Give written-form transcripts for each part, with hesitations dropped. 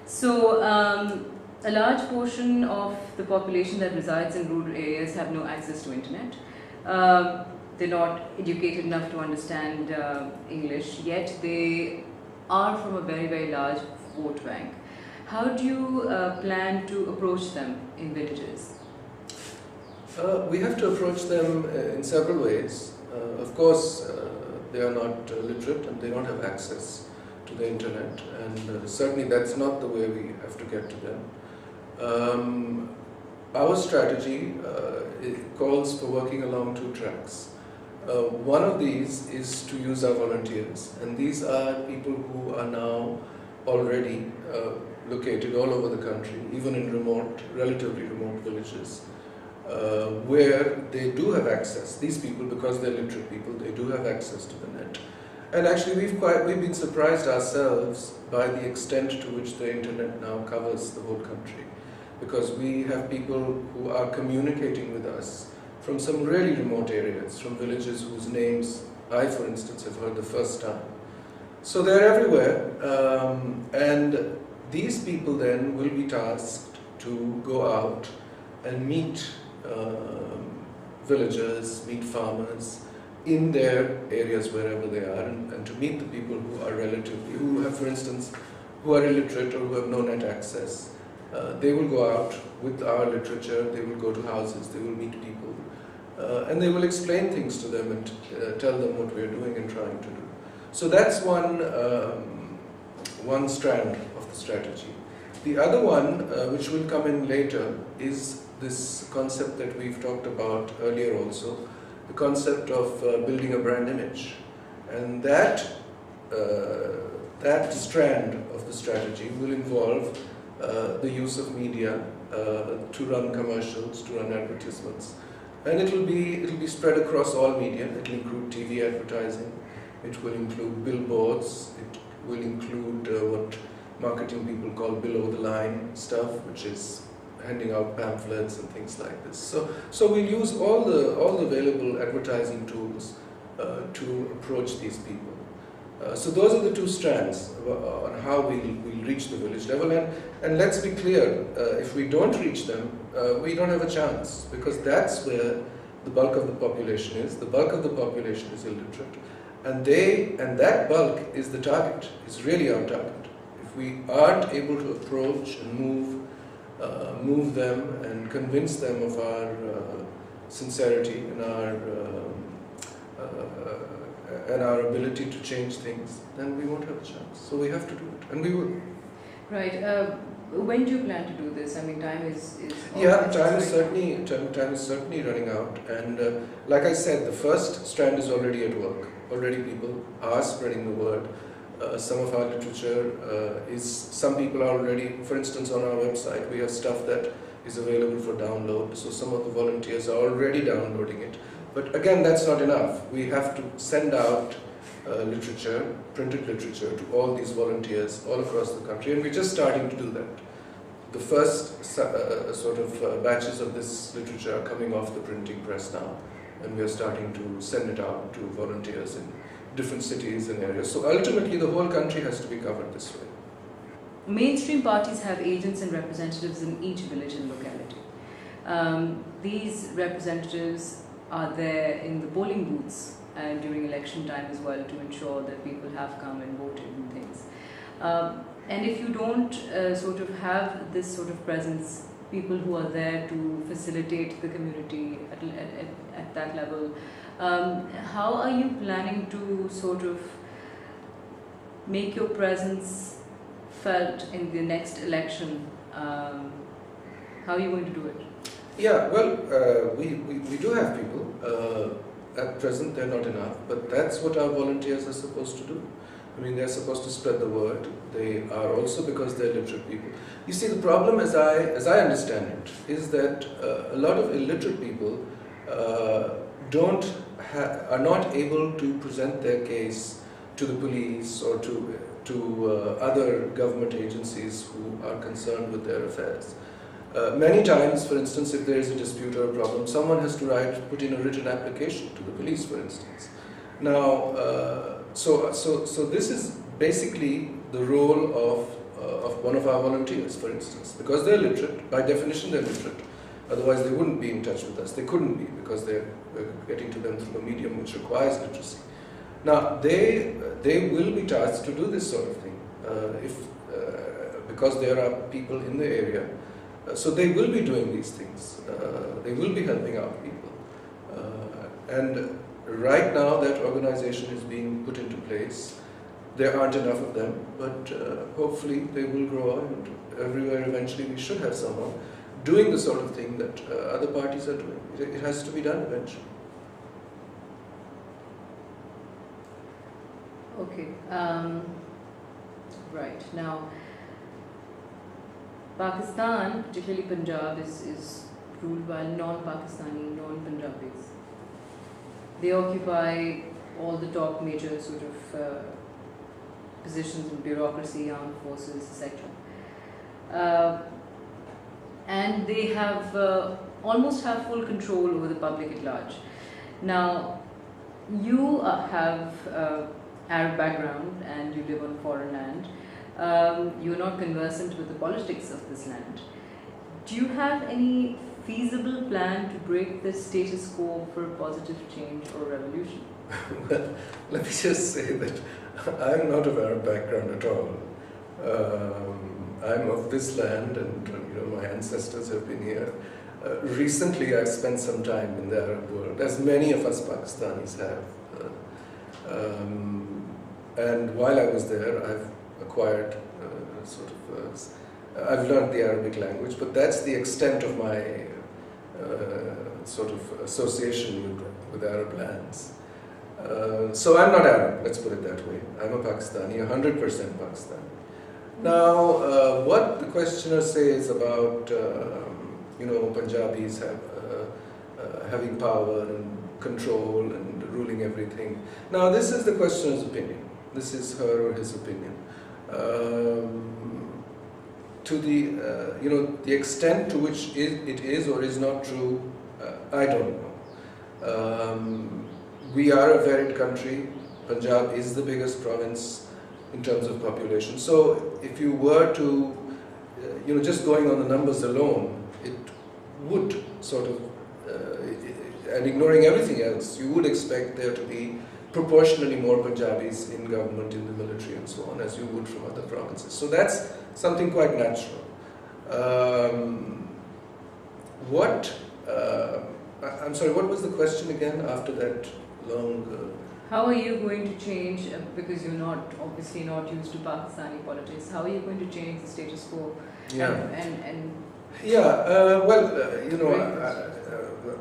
So, a large portion of the population that resides in rural areas have no access to internet. They're not educated enough to understand English, yet they are from a very, very large vote bank. How do you plan to approach them in villages? We have to approach them in several ways. Of course, they are not literate and they don't have access to the internet, and certainly that's not the way we have to get to them. Our strategy calls for working along two tracks. One of these is to use our volunteers, and these are people who are now already located all over the country, even in remote, relatively remote villages, where they do have access. These people, because they're literate people, they do have access to the net. And actually we've been surprised ourselves by the extent to which the internet now covers the whole country, because we have people who are communicating with us from some really remote areas, from villages whose names I, for instance, have heard the first time. So they're everywhere, and these people then will be tasked to go out and meet villagers, meet farmers in their areas wherever they are, and to meet the people who are who have, for instance, who are illiterate or who have no net access. They will go out with our literature, they will go to houses, they will meet people, and they will explain things to them and tell them what we are doing and trying to do. So that's one strand of the strategy. The other one, which will come in later, is this concept that we've talked about earlier also, the concept of building a brand image. And that strand of the strategy will involve the use of media to run commercials, to run advertisements. And it'll be spread across all media. It'll include TV advertising, it will include billboards, it will include what marketing people call below the line stuff, which is handing out pamphlets and things like this. So we'll use all the available advertising tools to approach these people. So those are the two strands on how we'll reach the village level. And let's be clear, if we don't reach them, we don't have a chance, because that's where the bulk of the population is. The bulk of the population is illiterate, and that bulk is the target, is really our target. If we aren't able to approach and move them and convince them of our sincerity and our ability to change things, then we won't have a chance. So we have to do it, and we will. Right. When do you plan to do this? I mean, time is yeah, time is certainly running out. And like I said, the first strand is already at work. Already people are spreading the word. Some of our literature some people are already, for instance, on our website, we have stuff that is available for download. So some of the volunteers are already downloading it. But again, that's not enough. We have to send out literature, printed literature, to all these volunteers all across the country, and we're just starting to do that. The first batches of this literature are coming off the printing press now, and we are starting to send it out to volunteers in different cities and areas. So ultimately, the whole country has to be covered this way. Mainstream parties have agents and representatives in each village and locality. These representatives are there in the polling booths and during election time as well, to ensure that people have come and voted and things. And if you don't have this sort of presence, people who are there to facilitate the community at that level, how are you planning to make your presence felt in the next election? How are you going to do it? Yeah, well, we do have people. At present, they're not enough, but that's what our volunteers are supposed to do. I mean, they're supposed to spread the word. They are also, because they're literate people. You see, the problem, as I understand it, is that a lot of illiterate people are not able to present their case to the police or to other government agencies who are concerned with their affairs. Many times, for instance, if there is a dispute or a problem, someone has to put in a written application to the police, for instance. Now, so this is basically the role of of one of our volunteers, for instance, because they're literate. By definition, they're literate. Otherwise, they wouldn't be in touch with us. They couldn't be, because we're getting to them through a medium which requires literacy. Now, they will be tasked to do this sort of thing, because there are people in the area. So they will be doing these things. They will be helping out people. And right now, that organization is being put into place. There aren't enough of them, but hopefully they will grow, and everywhere eventually we should have someone doing the sort of thing that other parties are doing. It has to be done eventually. Okay. Right. Now, Pakistan, particularly Punjab, is ruled by non-Pakistani, non-Punjabis. They occupy all the top major sort of positions in bureaucracy, armed forces, etc. And they have almost have full control over the public at large. Now, you have Arab background and you live on foreign land. You're not conversant with the politics of this land. Do you have any feasible plan to break the status quo for a positive change or revolution? Well, let me just say that I'm not of Arab background at all. I'm of this land, and my ancestors have been here. Recently, I've spent some time in the Arab world, as many of us Pakistanis have. And while I was there, I've acquired I've learned the Arabic language, but that's the extent of my sort of association with Arab lands. So I'm not Arab, let's put it that way. I'm a Pakistani, 100% Pakistani. Now, what the questioner says about, Punjabis having power and control and ruling everything. Now, this is the questioner's opinion. This is her or his opinion. To the extent to which it is or is not true, I don't know. We are a varied country. Punjab is the biggest province in terms of population. So if you were to, just going on the numbers alone, it would sort of, and ignoring everything else, you would expect there to be proportionally more Punjabis in government, in the military and so on, as you would from other provinces. So that's something quite natural. I'm sorry, what was the question again after that long... How are you going to change, because you're obviously not used to Pakistani politics, how are you going to change the status quo?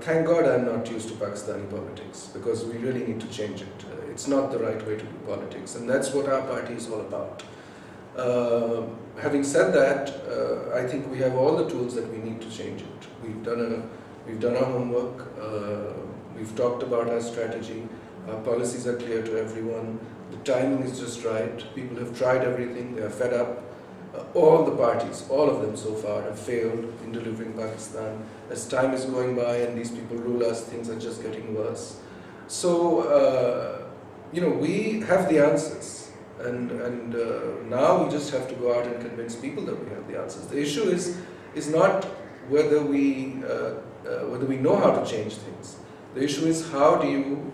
Thank God I'm not used to Pakistani politics, because we really need to change it. It's not the right way to do politics, and that's what our party is all about. Having said that, I think we have all the tools that we need to change it. We've done our homework, we've talked about our strategy, our policies are clear to everyone, the timing is just right, people have tried everything, they are fed up. All the parties, all of them so far, have failed in delivering Pakistan. As time is going by and these people rule us, things are just getting worse. So, we have the answers, and now we just have to go out and convince people that we have the answers. The issue is not whether we know how to change things. The issue is how do you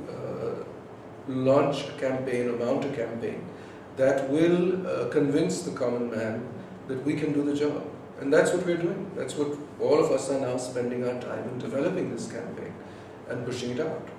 launch a campaign or mount a campaign that will convince the common man that we can do the job. And that's what we're doing. That's what all of us are now spending our time in, developing this campaign and pushing it out.